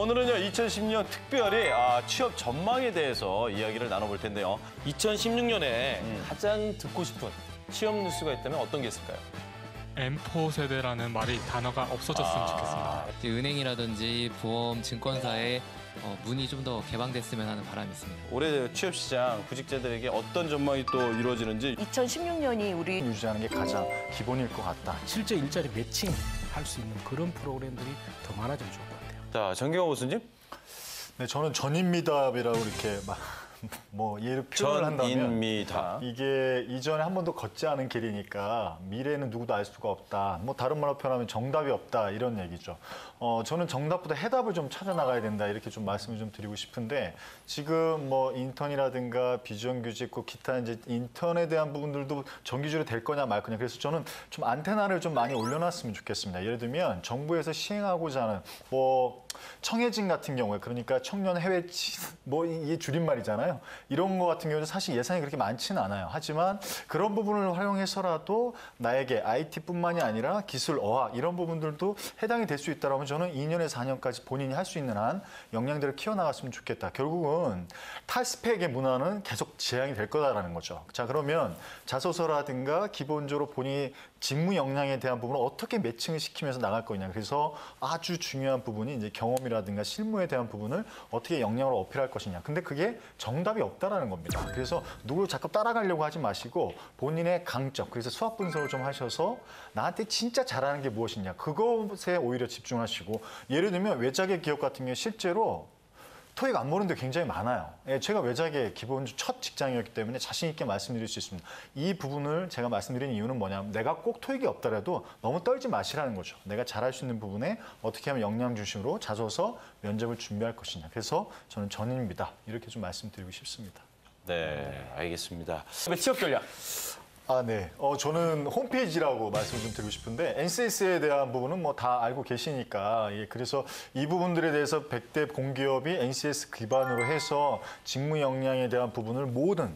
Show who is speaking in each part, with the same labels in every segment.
Speaker 1: 오늘은요 2010년 특별히 취업 전망에 대해서 이야기를 나눠볼 텐데요.
Speaker 2: 2016년에 가장 듣고 싶은 취업 뉴스가 있다면 어떤 게 있을까요?
Speaker 3: M4 세대라는 단어가 없어졌으면 좋겠습니다.
Speaker 4: 은행이라든지 보험, 증권사에 문이 좀 더 개방됐으면 하는 바람이 있습니다.
Speaker 1: 올해 취업 시장 구직자들에게 어떤 전망이 또 이루어지는지
Speaker 5: 2016년이 우리
Speaker 6: 유지하는 게 가장 기본일 것 같다.
Speaker 7: 실제 일자리 매칭할 수 있는 그런 프로그램들이 더 많아지면 좋을 것 같아요.
Speaker 1: 자, 정경호 교수님.
Speaker 6: 네, 저는 전인미답이라고 이렇게 얘를 표현을 한다면
Speaker 1: 전인미답.
Speaker 6: 이게 이전에 한 번도 걷지 않은 길이니까 미래는 누구도 알 수가 없다. 다른 말로 표현하면 정답이 없다 이런 얘기죠. 저는 정답보다 해답을 좀 찾아 나가야 된다 이렇게 좀 말씀을 좀 드리고 싶은데 지금 인턴이라든가 비정규직, 기타 이제 인턴에 대한 부분들도 정규직으로 될 거냐 말 거냐. 그래서 저는 좀 안테나를 좀 많이 올려놨으면 좋겠습니다. 예를 들면 정부에서 시행하고자 하는 청해진 같은 경우에 그러니까 청년 해외 이게 줄임말이잖아요. 이런 거 같은 경우는 사실 예산이 그렇게 많지는 않아요. 하지만 그런 부분을 활용해서라도 나에게 IT뿐만이 아니라 기술, 어학 이런 부분들도 해당이 될 수 있다면 저는 2년에서 4년까지 본인이 할 수 있는 한 역량들을 키워나갔으면 좋겠다. 결국은 탈스펙의 문화는 계속 지향이 될 거다라는 거죠. 자, 그러면 자소서라든가 기본적으로 본인이 직무 역량에 대한 부분을 어떻게 매칭을 시키면서 나갈 거냐. 그래서 아주 중요한 부분이 이제 경험이라든가 실무에 대한 부분을 어떻게 역량으로 어필할 것이냐. 근데 그게 정답이 없다라는 겁니다. 그래서 누구를 자꾸 따라가려고 하지 마시고 본인의 강점, 그래서 수학 분석을 좀 하셔서 나한테 진짜 잘하는 게 무엇이냐. 그것에 오히려 집중하시고 예를 들면 외자계 기업 같은 경우에 실제로 토익 안 보는 데 굉장히 많아요. 제가 외자계 기본 첫 직장이었기 때문에 자신 있게 말씀드릴 수 있습니다. 이 부분을 제가 말씀드리는 이유는 뭐냐면 내가 꼭 토익이 없더라도 너무 떨지 마시라는 거죠. 내가 잘할 수 있는 부분에 어떻게 하면 역량 중심으로 자소서, 면접을 준비할 것이냐. 그래서 저는 전인입니다. 이렇게 좀 말씀드리고 싶습니다.
Speaker 1: 네, 알겠습니다. 취업 전략.
Speaker 6: 네. 저는 홈페이지라고 말씀을 좀 드리고 싶은데 NCS에 대한 부분은 다 알고 계시니까 그래서 이 부분들에 대해서 100대 공기업이 NCS 기반으로 해서 직무 역량에 대한 부분을 모든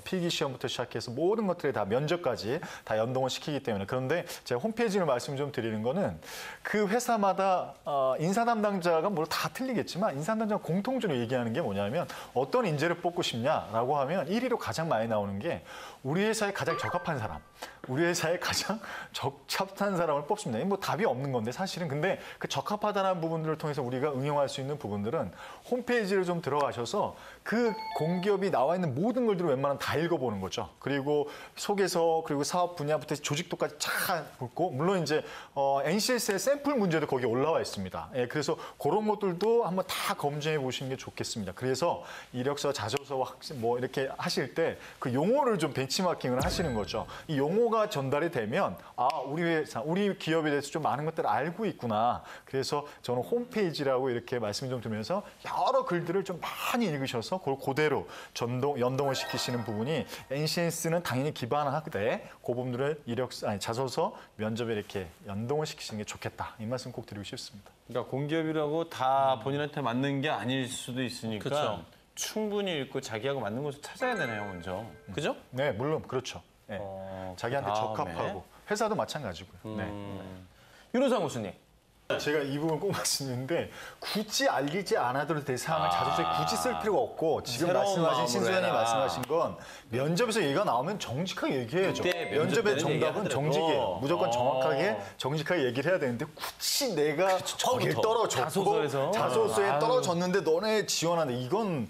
Speaker 6: 필기 시험부터 시작해서 모든 것들에 다 면접까지 다 연동을 시키기 때문에 그런데 제가 홈페이지를 말씀 좀 드리는 거는 그 회사마다 인사 담당자가 물론 다 틀리겠지만 인사 담당자가 공통적으로 얘기하는 게 뭐냐면 어떤 인재를 뽑고 싶냐라고 하면 1위로 가장 많이 나오는 게 우리 회사에 가장 적합한 사람, 우리 회사에 가장 적합한 사람을 뽑습니다. 답이 없는 건데 사실은 근데 그 적합하다는 부분들을 통해서 우리가 응용할 수 있는 부분들은 홈페이지를 좀 들어가셔서 그 공기업이 나와 있는 모든 걸들을 웬만하면 다 읽어보는 거죠. 그리고 속에서 그리고 사업 분야부터 조직도까지 쫙 보고 물론 이제 NCS의 샘플 문제도 거기 올라와 있습니다. 그래서 그런 것들도 한번 다 검증해 보시는 게 좋겠습니다. 그래서 이력서, 자소서 이렇게 하실 때 그 용어를 좀 벤치마킹을 하시는 거죠. 이 용어가 전달이 되면 우리 회사, 우리 기업에 대해서 좀 많은 것들을 알고 있구나. 그래서 저는 홈페이지라고 이렇게 말씀 좀 드리면서 여러 글들을 좀 많이 읽으셔서 그걸 그대로 연동을 시키시는 부분이 NCS는 당연히 기반하되 그 부분들을 자소서, 면접에 이렇게 연동을 시키시는 게 좋겠다. 이 말씀 꼭 드리고 싶습니다.
Speaker 1: 그러니까 공기업이라고 다 본인한테 맞는 게 아닐 수도 있으니까
Speaker 2: 그쵸.
Speaker 1: 충분히 읽고 자기하고 맞는 곳을 찾아야 되네요, 먼저. 그죠?
Speaker 6: 네, 물론 그렇죠. 네. 자기한테 적합하고 회사도 마찬가지고요. 네.
Speaker 2: 윤호상 교수님.
Speaker 6: 제가 이 부분 꼭 말씀드리는데 굳이 알리지 않아도 될 사항을 자소서에 굳이 쓸 필요가 없고 지금 말씀하신 신소연이 말씀하신 건 면접에서 얘기가 나오면 정직하게 얘기해야죠. 면접의 정답은 정직이에요. 무조건 정확하게 정직하게 얘기를 해야 되는데 굳이 내가 거길 떨어졌고 자소서에 떨어졌는데 너네 지원하는데 이건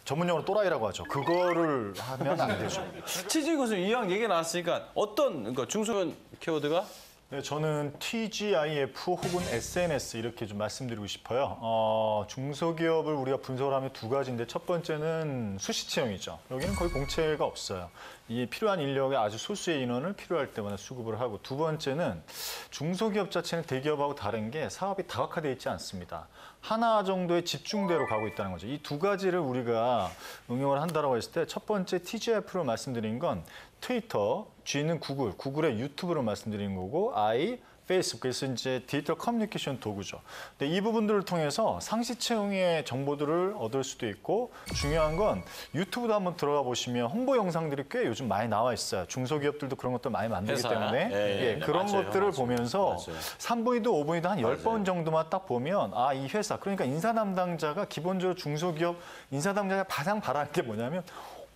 Speaker 6: 전문용어로 또라이라고 하죠. 그거를 하면 안 되죠.
Speaker 1: 치즈 교수님 이왕 얘기 나왔으니까 어떤 중소기업 키워드가
Speaker 6: 네, 저는 TGIF 혹은 SNS 이렇게 좀 말씀드리고 싶어요. 중소기업을 우리가 분석을 하면 두 가지인데 첫 번째는 수시 채용이죠. 여기는 거의 공채가 없어요. 이 필요한 인력의 아주 소수의 인원을 필요할 때마다 수급을 하고 두 번째는 중소기업 자체는 대기업하고 다른 게 사업이 다각화되어 있지 않습니다. 하나 정도의 집중대로 가고 있다는 거죠. 이 두 가지를 우리가 응용을 한다고 했을 때 첫 번째 TGIF로 말씀드린 건 트위터, G는 구글, 구글의 유튜브를 말씀드리는 거고 I, 페이스북, 그래서 이제 디지털 커뮤니케이션 도구죠. 근데 이 부분들을 통해서 상시채용의 정보들을 얻을 수도 있고 중요한 건 유튜브도 한번 들어가 보시면 홍보 영상들이 꽤 요즘 많이 나와 있어요. 중소기업들도 그런 것들 많이 만들기
Speaker 1: 회사.
Speaker 6: 때문에
Speaker 1: 예,
Speaker 6: 그런
Speaker 1: 맞아요,
Speaker 6: 것들을
Speaker 1: 맞아요.
Speaker 6: 보면서
Speaker 1: 맞아요.
Speaker 6: 3분위도 5분위도 한
Speaker 1: 맞아요.
Speaker 6: 10번 정도만 딱 보면 아, 이 회사 그러니까 인사 담당자가 기본적으로 중소기업 인사 담당자가 가장 바라는 게 뭐냐면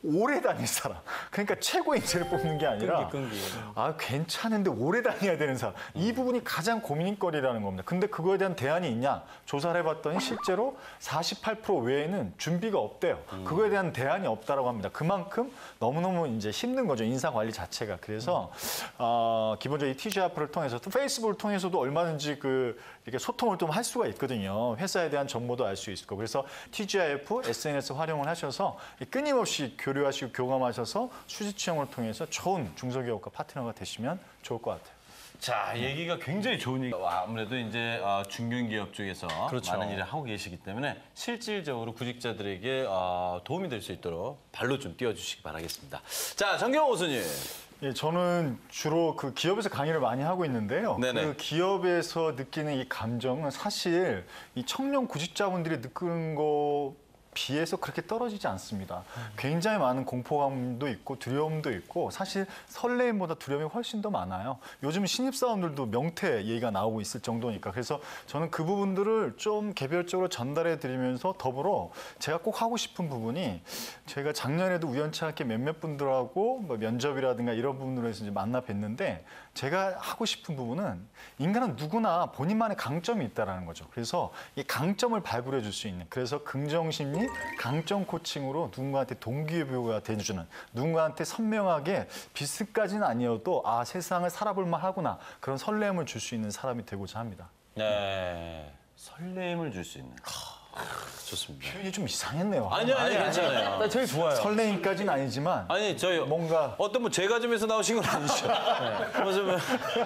Speaker 6: 오래 다닐 사람. 그러니까 최고 인재를 뽑는 게 아니라 아, 괜찮은데 오래 다녀야 되는 사람. 이 부분이 가장 고민거리라는 겁니다. 근데 그거에 대한 대안이 있냐? 조사를 해봤더니 실제로 48% 외에는 준비가 없대요. 그거에 대한 대안이 없다라고 합니다. 그만큼 너무너무 이제 힘든 거죠. 인사 관리 자체가. 그래서 기본적으로 이 TGIF를 통해서 또 페이스북을 통해서도 얼마든지 이렇게 소통을 좀 할 수가 있거든요. 회사에 대한 정보도 알 수 있고. 그래서 TGIF, SNS 활용을 하셔서 끊임없이 교류하시고 교감하셔서 수직 채용을 통해서 좋은 중소기업과 파트너가 되시면 좋을 것 같아요.
Speaker 1: 자, 얘기가 굉장히 좋은 얘기. 아무래도 이제 중견기업 쪽에서
Speaker 2: 그렇죠.
Speaker 1: 많은 일을 하고 계시기 때문에 실질적으로 구직자들에게 도움이 될 수 있도록 발로 좀 띄워주시기 바라겠습니다. 자, 정경호 교수님.
Speaker 6: 예, 저는 주로 그 기업에서 강의를 많이 하고 있는데요.
Speaker 1: 네네.
Speaker 6: 그 기업에서 느끼는 이 감정은 사실 이 청년 구직자분들이 느끼는 거 비해서 그렇게 떨어지지 않습니다. 굉장히 많은 공포감도 있고 두려움도 있고 사실 설레임보다 두려움이 훨씬 더 많아요. 요즘 신입사원들도 명퇴 얘기가 나오고 있을 정도니까 그래서 저는 그 부분들을 좀 개별적으로 전달해 드리면서 더불어 제가 꼭 하고 싶은 부분이 제가 작년에도 우연치 않게 몇몇 분들하고 뭐 면접이라든가 이런 부분으로 해서 이제 만나 뵀는데 제가 하고 싶은 부분은 인간은 누구나 본인만의 강점이 있다는 거죠. 그래서 이 강점을 발굴해 줄 수 있는 그래서 긍정심리 강점 코칭으로 누군가한테 동기부여가 돼주는 누군가한테 선명하게 비슷까지는 아니어도 아 세상을 살아볼 만하구나 그런 설렘을 줄 수 있는 사람이 되고자 합니다.
Speaker 1: 네, 설렘을 줄 수 있는. 좋습니다.
Speaker 6: 표현이 좀 이상했네요.
Speaker 1: 아니요, 괜찮아요.
Speaker 2: 나 제일 좋아요.
Speaker 6: 설레임까지는 아니지만
Speaker 1: 아니, 저희
Speaker 6: 뭔가
Speaker 1: 어떤 뭐 제과점에서 나오신 건 아니죠?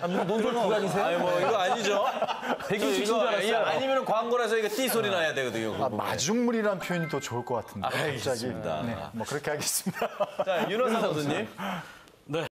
Speaker 1: 뭐
Speaker 2: 논술 구간이세요?
Speaker 1: 아니, 뭐 이거 아니죠?
Speaker 2: 백인식 줄 알았어요.
Speaker 1: 아니면 광고라서 이거 띠 소리 나야 되거든요. 그 부분에.
Speaker 6: 마중물이라는 표현이 더 좋을 것 같은데.
Speaker 1: 알겠습니다.
Speaker 6: 갑자기. 네, 뭐 그렇게 하겠습니다.
Speaker 1: 자, 윤호상 교수님.